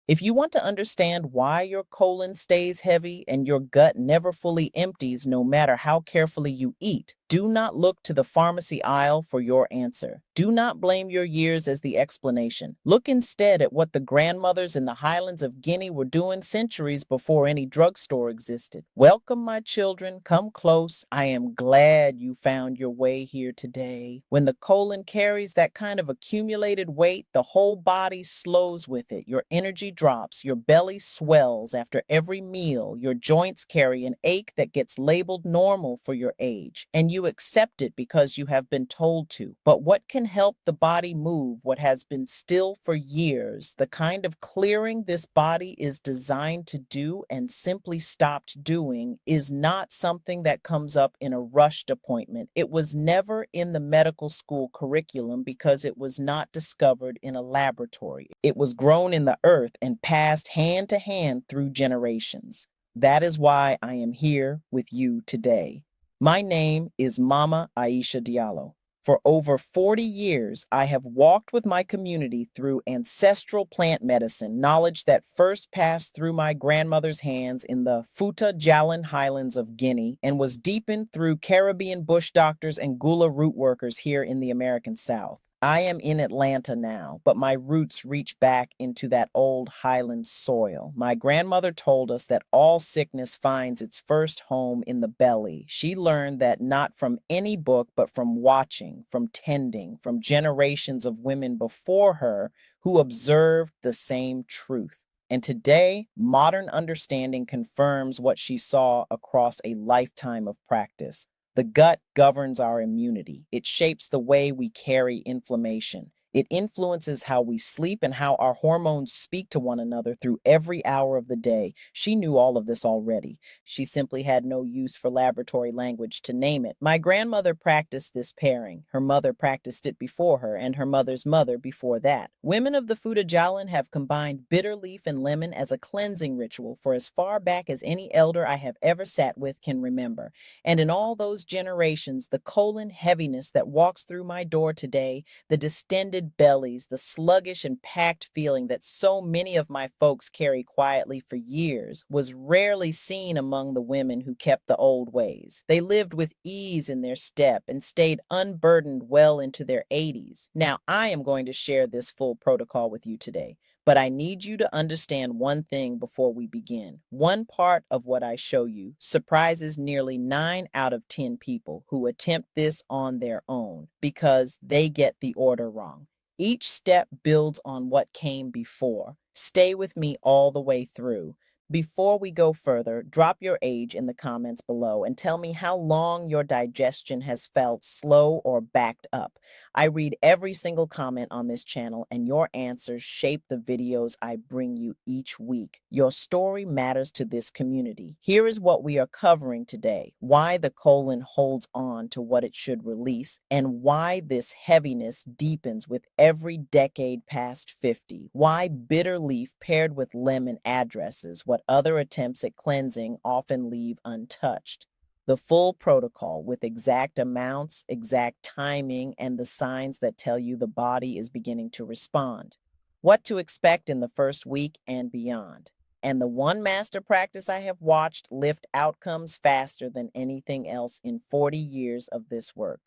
If you want to understand why your colon stays heavy and your gut never fully empties no matter how carefully you eat, do not look to the pharmacy aisle for your answer. Do not blame your years as the explanation. Look instead at what the grandmothers in the highlands of Guinea were doing centuries before any drugstore existed. Welcome, my children. Come close. I am glad you found your way here today. When the colon carries that kind of accumulated weight, the whole body slows with it. Your energy drops, your belly swells after every meal, your joints carry an ache that gets labeled normal for your age, and you accept it because you have been told to. But what can help the body move what has been still for years, the kind of clearing this body is designed to do and simply stopped doing, is not something that comes up in a rushed appointment. It was never in the medical school curriculum because it was not discovered in a laboratory. It was grown in the earth and passed hand to hand through generations. That is why I am here with you today. My name is Mama Aisha Diallo. For over 40 years, I have walked with my community through ancestral plant medicine, knowledge that first passed through my grandmother's hands in the Fouta Djallon highlands of Guinea and was deepened through Caribbean bush doctors and gula root workers here in the American South. I am in Atlanta now, but my roots reach back into that old highland soil. My grandmother told us that all sickness finds its first home in the belly. She learned that not from any book, but from watching, from tending, from generations of women before her who observed the same truth. And today, modern understanding confirms what she saw across a lifetime of practice. The gut governs our immunity. It shapes the way we carry inflammation. It influences how we sleep and how our hormones speak to one another through every hour of the day. She knew all of this already. She simply had no use for laboratory language to name it. My grandmother practiced this pairing. Her mother practiced it before her, and her mother's mother before that. Women of the Fouta Djallon have combined bitter leaf and lemon as a cleansing ritual for as far back as any elder I have ever sat with can remember. And in all those generations, the colon heaviness that walks through my door today, the distended bellies, the sluggish and packed feeling that so many of my folks carry quietly for years, was rarely seen among the women who kept the old ways. They lived with ease in their step and stayed unburdened well into their 80s. Now, I am going to share this full protocol with you today. But I need you to understand one thing before we begin. One part of what I show you surprises nearly 9 out of 10 people who attempt this on their own because they get the order wrong. Each step builds on what came before. Stay with me all the way through. Before we go further, drop your age in the comments below and tell me how long your digestion has felt slow or backed up. I read every single comment on this channel, and your answers shape the videos I bring you each week. Your story matters to this community. Here is what we are covering today: why the colon holds on to what it should release, and why this heaviness deepens with every decade past 50. Why bitter leaf paired with lemon addresses what other attempts at cleansing often leave untouched. The full protocol with exact amounts, exact timing, and the signs that tell you the body is beginning to respond. What to expect in the first week and beyond. And the one master practice I have watched lift outcomes faster than anything else in 40 years of this work.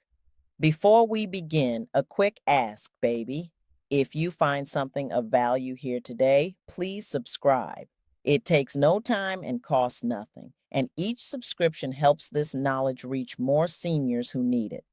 Before we begin, a quick ask, baby. If you find something of value here today, please subscribe. It takes no time and costs nothing, and each subscription helps this knowledge reach more seniors who need it.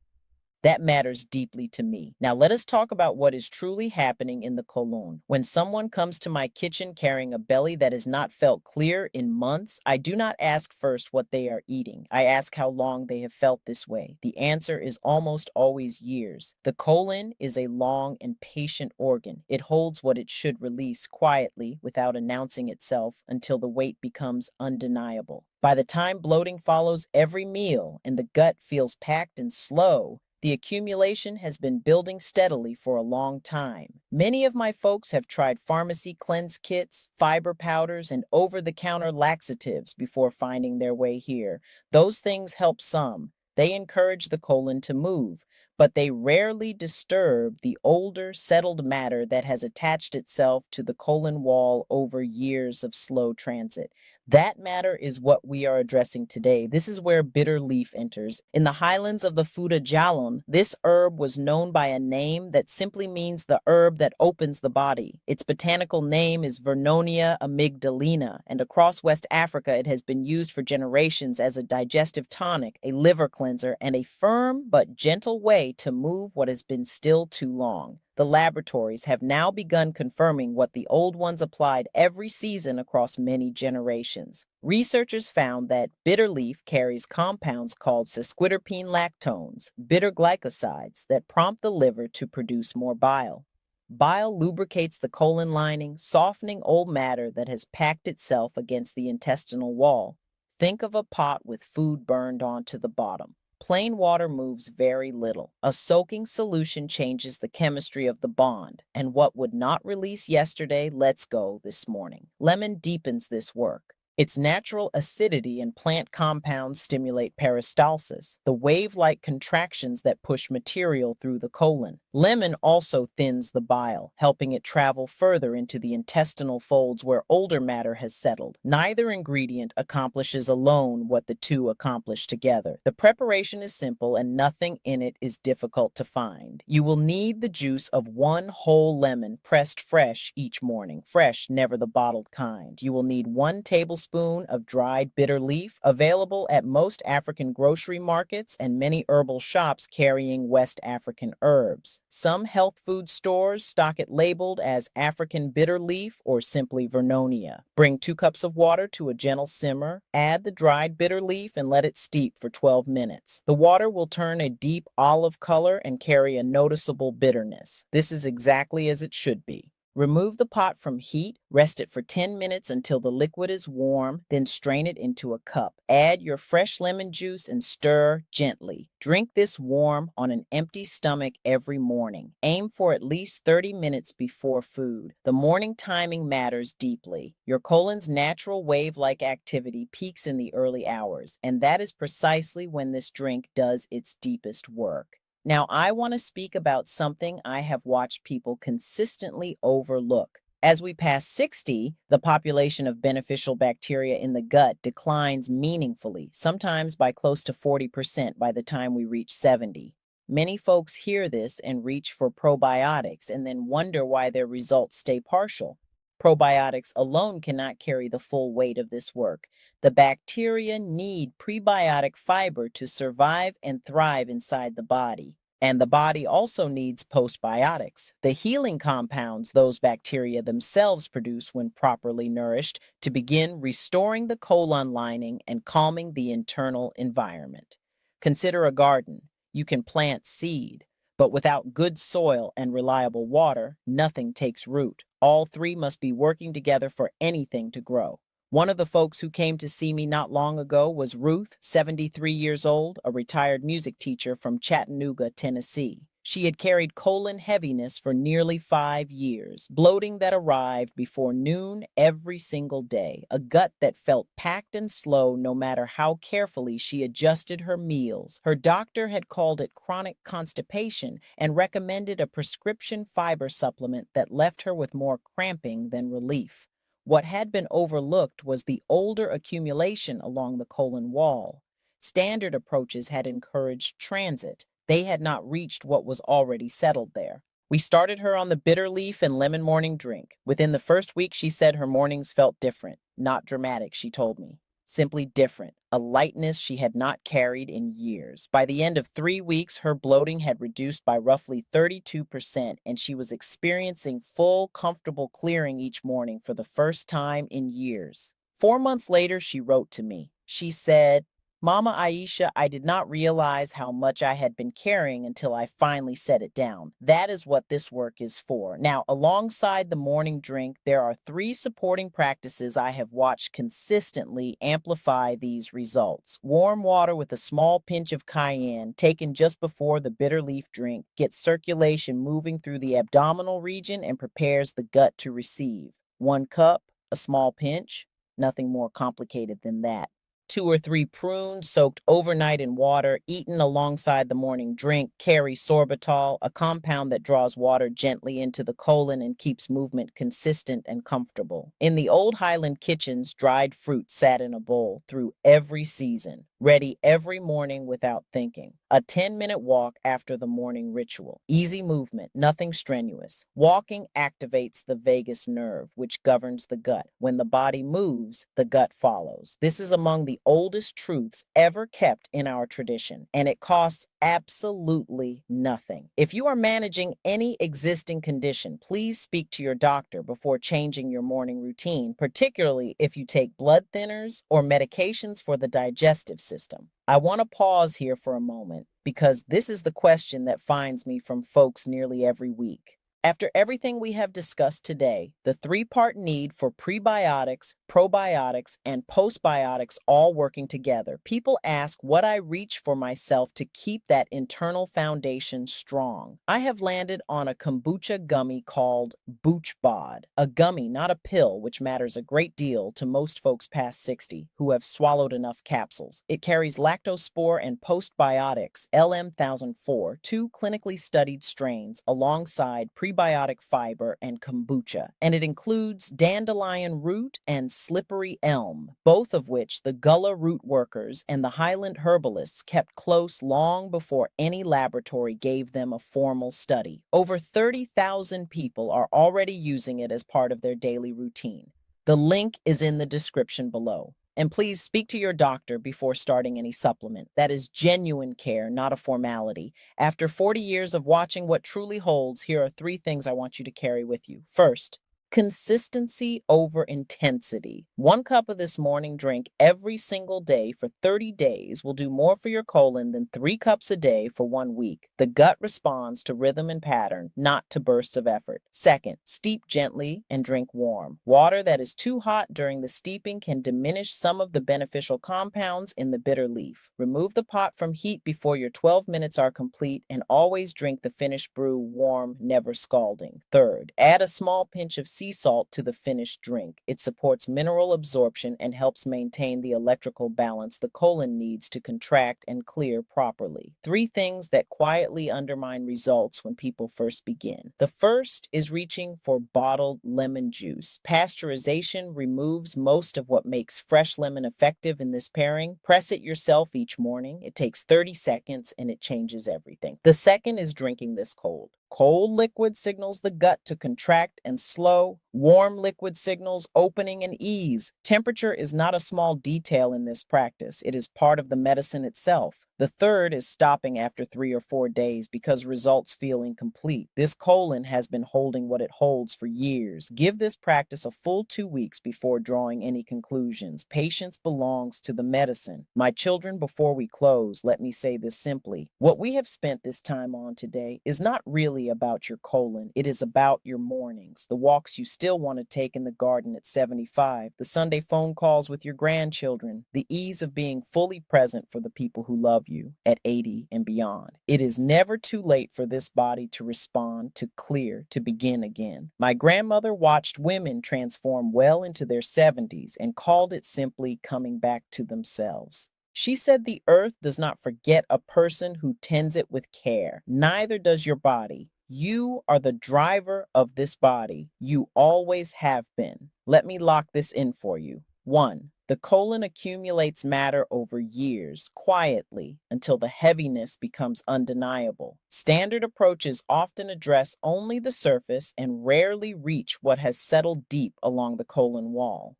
That matters deeply to me. Now let us talk about what is truly happening in the colon. When someone comes to my kitchen carrying a belly that has not felt clear in months, I do not ask first what they are eating. I ask how long they have felt this way. The answer is almost always years. The colon is a long and patient organ. It holds what it should release quietly without announcing itself until the weight becomes undeniable. By the time bloating follows every meal and the gut feels packed and slow, the accumulation has been building steadily for a long time. Many of my folks have tried pharmacy cleanse kits, fiber powders, and over-the-counter laxatives before finding their way here. Those things help some. They encourage the colon to move. but they rarely disturb the older, settled matter that has attached itself to the colon wall over years of slow transit. That matter is what we are addressing today. This is where bitter leaf enters. In the highlands of the Fuda Jalon, this herb was known by a name that simply means the herb that opens the body. Its botanical name is Vernonia amygdalina, and across West Africa it has been used for generations as a digestive tonic, a liver cleanser, and a firm but gentle way to move what has been still too long. The laboratories have now begun confirming what the old ones applied every season across many generations. Researchers found that bitter leaf carries compounds called sesquiterpene lactones, bitter glycosides, that prompt the liver to produce more bile. Bile lubricates the colon lining, softening old matter that has packed itself against the intestinal wall. Think of a pot with food burned onto the bottom. Plain water moves very little. A soaking solution changes the chemistry of the bond, and what would not release yesterday lets go this morning. Lemon deepens this work. Its natural acidity and plant compounds stimulate peristalsis, the wave-like contractions that push material through the colon. Lemon also thins the bile, helping it travel further into the intestinal folds where older matter has settled. Neither ingredient accomplishes alone what the two accomplish together. The preparation is simple and nothing in it is difficult to find. You will need the juice of one whole lemon pressed fresh each morning. Fresh, never the bottled kind. You will need 1 tablespoon of dried bitter leaf, available at most African grocery markets and many herbal shops carrying West African herbs. Some health food stores stock it labeled as African bitter leaf or simply Vernonia. Bring 2 cups of water to a gentle simmer, add the dried bitter leaf and let it steep for 12 minutes. The water will turn a deep olive color and carry a noticeable bitterness. This is exactly as it should be. Remove the pot from heat, rest it for 10 minutes until the liquid is warm, then strain it into a cup. Add your fresh lemon juice and stir gently. Drink this warm on an empty stomach every morning. Aim for at least 30 minutes before food. The morning timing matters deeply. Your colon's natural wave-like activity peaks in the early hours, and that is precisely when this drink does its deepest work. Now, I want to speak about something I have watched people consistently overlook. As we pass 60, the population of beneficial bacteria in the gut declines meaningfully, sometimes by close to 40% by the time we reach 70. Many folks hear this and reach for probiotics and then wonder why their results stay partial. Probiotics alone cannot carry the full weight of this work. The bacteria need prebiotic fiber to survive and thrive inside the body. And the body also needs postbiotics, the healing compounds those bacteria themselves produce when properly nourished, to begin restoring the colon lining and calming the internal environment. Consider a garden. You can plant seed, but without good soil and reliable water, nothing takes root. All three must be working together for anything to grow. One of the folks who came to see me not long ago was Ruth, 73 years old, a retired music teacher from Chattanooga, Tennessee. She had carried colon heaviness for nearly 5 years, bloating that arrived before noon every single day, a gut that felt packed and slow no matter how carefully she adjusted her meals. Her doctor had called it chronic constipation and recommended a prescription fiber supplement that left her with more cramping than relief. What had been overlooked was the older accumulation along the colon wall. Standard approaches had encouraged transit. They had not reached what was already settled there. We started her on the bitter leaf and lemon morning drink. Within the first week, she said her mornings felt different. Not dramatic, she told me. Simply different, a lightness she had not carried in years. By the end of 3 weeks, her bloating had reduced by roughly 32%, and she was experiencing full, comfortable clearing each morning for the first time in years. 4 months later, she wrote to me. She said, "Mama Aisha, I did not realize how much I had been carrying until I finally set it down. That is what this work is for." Now, alongside the morning drink, there are 3 supporting practices I have watched consistently amplify these results. Warm water with a small pinch of cayenne, taken just before the bitter leaf drink, gets circulation moving through the abdominal region and prepares the gut to receive. 1 cup, a small pinch, nothing more complicated than that. 2 or 3 prunes soaked overnight in water, eaten alongside the morning drink, carry sorbitol, a compound that draws water gently into the colon and keeps movement consistent and comfortable. In the old Highland kitchens, dried fruit sat in a bowl through every season, ready every morning without thinking. A 10-minute walk after the morning ritual. Easy movement, nothing strenuous. Walking activates the vagus nerve, which governs the gut. When the body moves, the gut follows. This is among the oldest truths ever kept in our tradition, and it costs absolutely nothing. If you are managing any existing condition, please speak to your doctor before changing your morning routine, particularly if you take blood thinners or medications for the digestive system. I want to pause here for a moment because this is the question that finds me from folks nearly every week. After everything we have discussed today, the three-part need for prebiotics, probiotics, and postbiotics all working together, people ask what I reach for myself to keep that internal foundation strong. I have landed on a kombucha gummy called BoochBod, a gummy, not a pill, which matters a great deal to most folks past 60 who have swallowed enough capsules. It carries lactospore and postbiotics, LM1004, two clinically studied strains, alongside prebiotic fiber and kombucha, and it includes dandelion root and slippery elm, both of which the Gullah root workers and the Highland herbalists kept close long before any laboratory gave them a formal study. Over 30,000 people are already using it as part of their daily routine. The link is in the description below. And please speak to your doctor before starting any supplement. That is genuine care, not a formality. After 40 years of watching what truly holds, here are 3 things I want you to carry with you. First, consistency over intensity. 1 cup of this morning drink every single day for 30 days will do more for your colon than 3 cups a day for 1 week. The gut responds to rhythm and pattern, not to bursts of effort. Second, steep gently and drink warm. Water that is too hot during the steeping can diminish some of the beneficial compounds in the bitter leaf. Remove the pot from heat before your 12 minutes are complete, and always drink the finished brew warm, never scalding. Third, add a small pinch of sea salt to the finished drink. It supports mineral absorption and helps maintain the electrical balance the colon needs to contract and clear properly. 3 things that quietly undermine results when people first begin. The first is reaching for bottled lemon juice. Pasteurization removes most of what makes fresh lemon effective in this pairing. Press it yourself each morning. It takes 30 seconds and it changes everything. The second is drinking this cold. Cold liquid signals the gut to contract and slow. Warm liquid signals opening and ease. Temperature is not a small detail in this practice. It is part of the medicine itself. The third is stopping after 3 or 4 days because results feel incomplete. This colon has been holding what it holds for years. Give this practice a full 2 weeks before drawing any conclusions. Patience belongs to the medicine. My children, before we close, let me say this simply. What we have spent this time on today is not really about your colon. It is about your mornings, the walks you still want to take in the garden at 75, the Sunday phone calls with your grandchildren, the ease of being fully present for the people who love you at 80 and beyond. It is never too late for this body to respond, to clear, to begin again. My grandmother watched women transform well into their 70s and called it simply coming back to themselves. She said the earth does not forget a person who tends it with care. Neither does your body. You are the driver of this body. You always have been. Let me lock this in for you. 1. The colon accumulates matter over years, quietly, until the heaviness becomes undeniable. Standard approaches often address only the surface and rarely reach what has settled deep along the colon wall.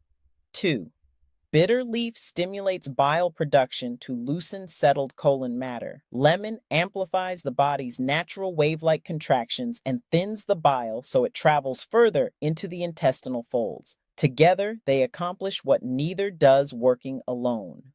2. Bitter leaf stimulates bile production to loosen settled colon matter. Lemon amplifies the body's natural wave-like contractions and thins the bile so it travels further into the intestinal folds. Together, they accomplish what neither does working alone.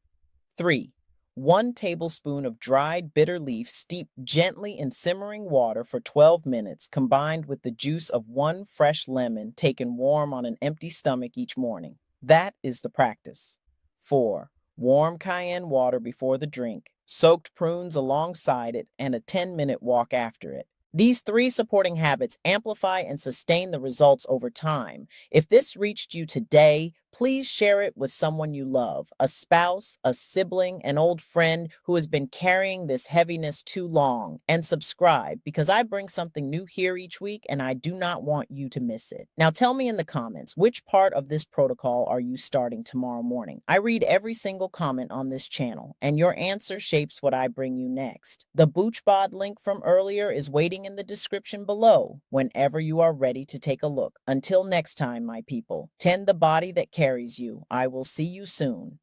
3. 1 tablespoon of dried bitter leaf steeped gently in simmering water for 12 minutes, combined with the juice of 1 fresh lemon taken warm on an empty stomach each morning. That is the practice. 4. Warm cayenne water before the drink, soaked prunes alongside it, and a 10-minute walk after it. These 3 supporting habits amplify and sustain the results over time. If this reached you today, Please share it with someone you love, a spouse, a sibling, an old friend who has been carrying this heaviness too long. And subscribe because I bring something new here each week and I do not want you to miss it. Now tell me in the comments, which part of this protocol are you starting tomorrow morning? I read every single comment on this channel and your answer shapes what I bring you next. The BoochBod link from earlier is waiting in the description below whenever you are ready to take a look. Until next time, my people, tend the body that carries you. I will see you soon.